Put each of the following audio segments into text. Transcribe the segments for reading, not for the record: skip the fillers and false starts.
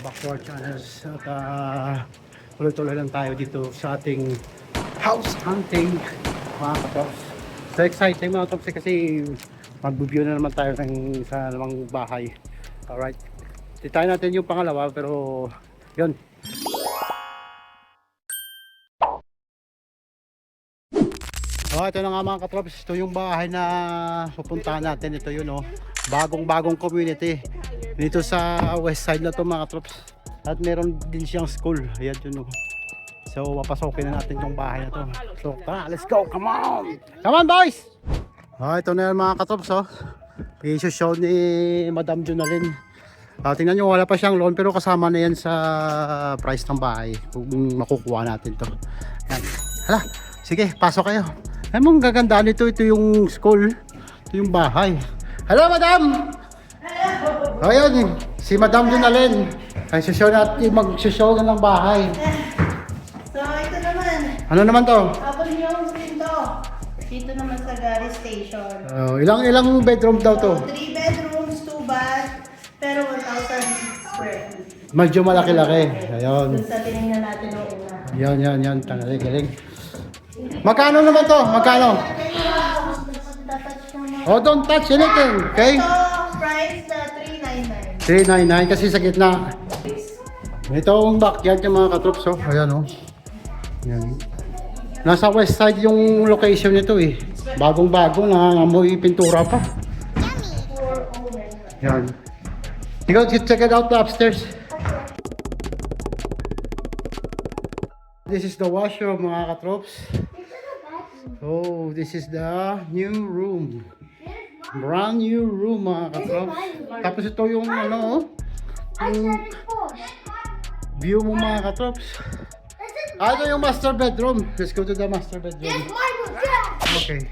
back to our channels at tuloy-tuloy lang tayo dito sa ating house hunting mga katrops. So exciting mga katrops kasi mag-view na naman tayo ng isa namang bahay. Alright, titayin natin yung pangalawa pero yun. Oh, ito na nga mga katrops, ito yung bahay na pupuntahan natin. Ito yun oh, bagong community dito sa west side na to mga katrops. At meron din siyang school. Ayan yun oh. So papasokin na natin yung bahay na to. So tara, let's go, come on! Come on boys! Oh, ito na yan mga katrops oh. I-show ni Madam Junalyn. Tingnan nyo, wala pa siyang loan pero kasama na yan sa price ng bahay kung makukuha natin to. Yan. Hala, sige, pasok kayo. Ay mong gagandaan ito yung school, ito yung bahay. Hello Madam! Hello! O yan, si Madam Junalyn. Ay mag-show na ng bahay. So ito naman. Ano naman to? Habang yung pinto. Dito naman sa Gary Station. Ilang bedroom daw to? 3 bedrooms, 2 bath, pero 1,000 square feet. Medyo malaki-laki. Ayun. Dun sa tinignan natin nung una. Yan. Galing. Magkano naman to? Magkano? Oh, don't touch anything, okay? Ito, price na 399. 399 kasi sa gitna. Ito ang backyard yung mga katrops oh. Ayan oh. Yan. Nasa west side yung location nito eh. Bagong-bago na amoy pintura pa. Yan. You go check it out upstairs. This is the washroom mga katrops. Oh, this is the new room. Brand new room mga katrops. Tapos ito yung ano, yung view mo mga katrops. Ito yung master bedroom. Let's go to the master bedroom. Okay.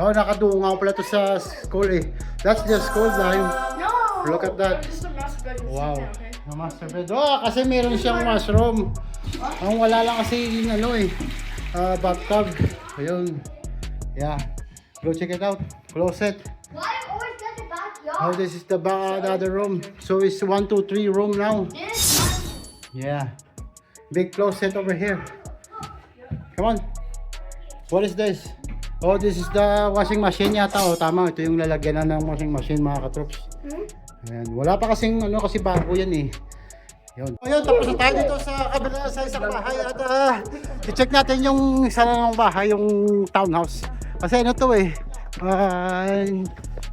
Oh, nakadungaw pala to sa school eh. That's the school line. Look at that. Wow. The master bedroom. Oh, kasi meron siyang washroom. Ang wala lang kasi yung ano eh, bathtub. Ayun. Yeah. Go check it out. Closet. Why always get the backyard? Oh, this is the other room. So it's 1, 2, 3 room now. Yeah. Big closet over here. Come on. What is this? Oh, this is the washing machine yata. Oh, tama. Ito yung lalagyan na ng washing machine mga katrops. Ayan. Wala pa kasing ano kasi bago yan eh. Yun. Ayun, tapos na tayo dito sa kabila sa isang bahay at i-check natin yung isa ng bahay, yung townhouse. Kasi ano to eh,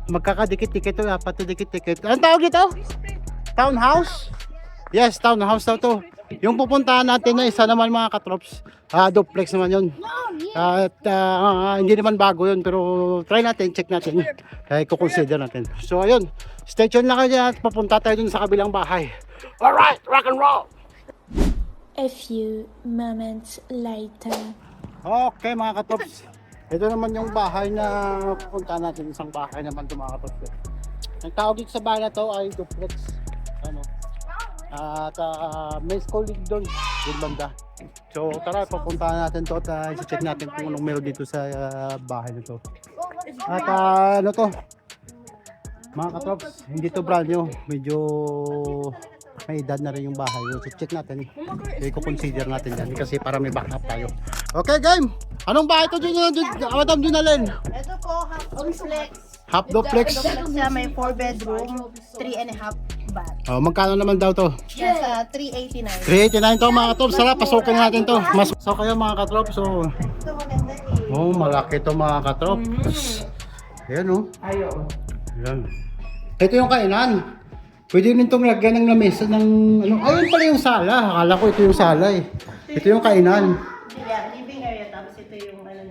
magkakadikit-dikit to, apat na dikit-dikit. Anong tawag dito? Townhouse? Yes, townhouse daw to. Yung pupuntahan natin na isa naman mga katrops, duplex naman yun. At hindi naman bago yun pero try natin, check natin. Kukonsider natin. So ayun, stay tuned lang kayo at papunta tayo dun sa kabilang bahay. Alright, rock and roll! A few moments later. Okay mga katrops, ito naman yung bahay na pupuntahan natin. Isang bahay naman ito mga katrops. Ang tawag dito sa bahay na to ay duplex. Ano? At may school doon, yung banda. So tara, papuntahan natin to at i-check natin kung anong meron dito sa bahay na to. At ano to, mga katrops, hindi to brand new. Medyo may edad na rin yung bahay. So check natin, i-consider natin yan kasi para may backup tayo. Okay game, anong bahay to Madam Junalyn? Ito po, half duplex. Half duplex. Duplex siya, may 4 bedroom, 3.5 bath. Oh, magkano naman daw to? Nasa 389. 389 to mga katrops. Sarap, pasukin natin to. Mas so kayo mga katrops. So, Ito maganda eh. oh, malaki to mga katrops. Ayan oh. Ayan. Ito yung kainan. Pwede rin itong lagyan ng lamesa ng ano. Ayun pala yung sala. Akala ko ito yung sala eh. Ito yung kainan. Yeah, living area. Tapos ito yung ano,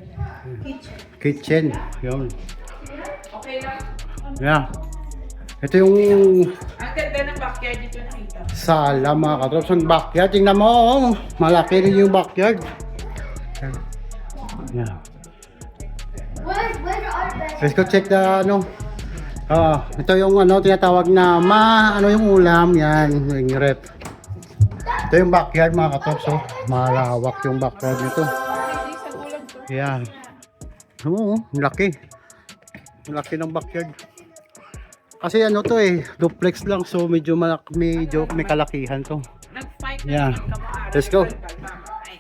kitchen. Kitchen. Yun. Yeah. Ito yung Ang ganda ng backyard dito nakita. sala mga katrops. Ang backyard. Tingnan mo oh. Malaki rin yung backyard. Yeah. Where's our bed? Let's go check the ano. Ito yung ano tinatawag na ano yung ulam yan, yung rep. Ito yung backyard mga katrops oh. Malawak yung backyard nito. Yan. Oo, laki. Laki ng backyard. Kasi ano to duplex lang so medyo may kalakihan to. Nag-fight Yeah. na kamaaral. Let's go.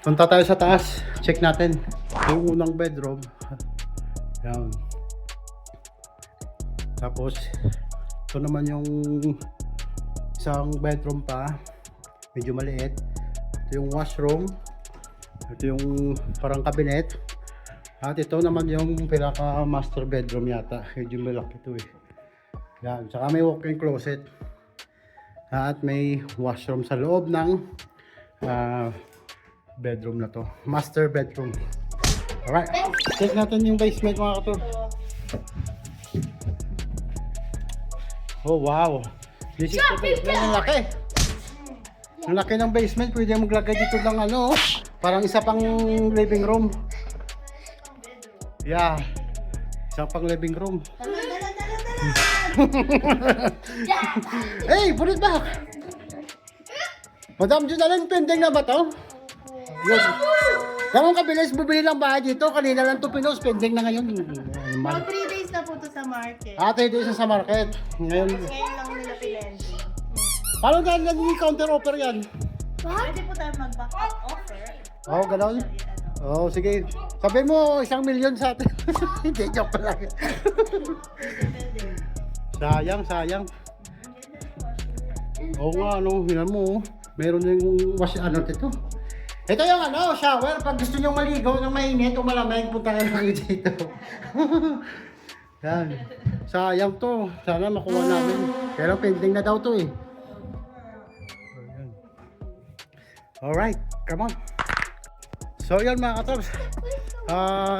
Punta tayo sa taas. Check natin. Yung unang bedroom. Yan. Tapos, ito naman yung isang bedroom pa. Medyo maliit. Ito yung washroom. Ito yung parang cabinet. At ito naman yung pinaka master bedroom yata. Medyo malaki ito Yan. Tsaka may walk-in closet. At may washroom sa loob ng bedroom na to. Master bedroom. Alright. Check natin yung basement mga katur. Oh wow. This is the basement. Ang laki. Ang laki ng basement. Pwede maglagay dito ng ano. Parang isa pang living room. Yeah. Isa pang living room. Hey, put it back. Madam Junalyn, pending na ba to? Yun. Ganun kabilis bumili lang bahay dito. Kanina lang to pinos. Pending na ngayon. Mga 3 days na po to sa market. 3 days na sa market. Ngayon. Ngayon lang nila pinending. Paano dahil naging counter offer yan? Pwede po tayo mag-back up offer. Oo, ganun. Oo, sige. Sabihin mo, 1 million sa atin. Hindi, joke lang. Sayang. Oo nga, hinan mo. Meron na yung dito. Ito yung shower. Pag gusto nyo maligaw ng mainit o malamig, punta kayo dito. Yan. Sayang to. Sana makuha namin. Pero pending na daw to Ayan. Alright, come on. So yan mga katrops.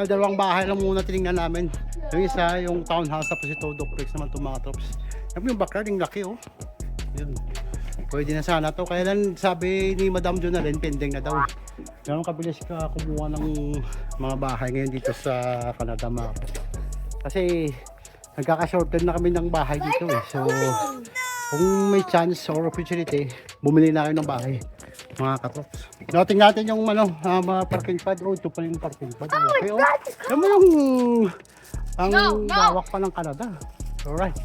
Dalawang bahay lang muna tinignan namin. Yung isa, yung townhouse, tapos ito, duplex naman itong mga katrops. Yung backyard, yung laki Yun. Pwede na sana to. Kaya lang sabi ni Madam Junalyn, pending na daw. Ganun kabilis ka kumuha ng mga bahay ngayon dito sa Canada mga katrops. Kasi nagkaka-shorted na kami ng bahay dito So kung may chance or opportunity, bumili na kayo ng bahay mga katrops. Noting natin yung mga parking pad. Ito pa yung parking pad. Okay, Yan mo yung ang lawak pa ng Canada. Alright.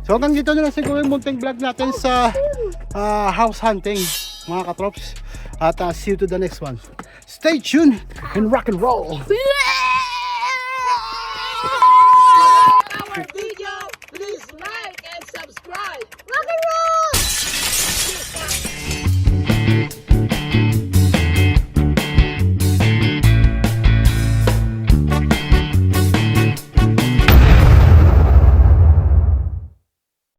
So hanggang dito na lang siguro yung munting vlog natin sa house hunting mga katrops. At see you to the next one. Stay tuned and rock and roll! Our video, please like and subscribe. Rock and roll!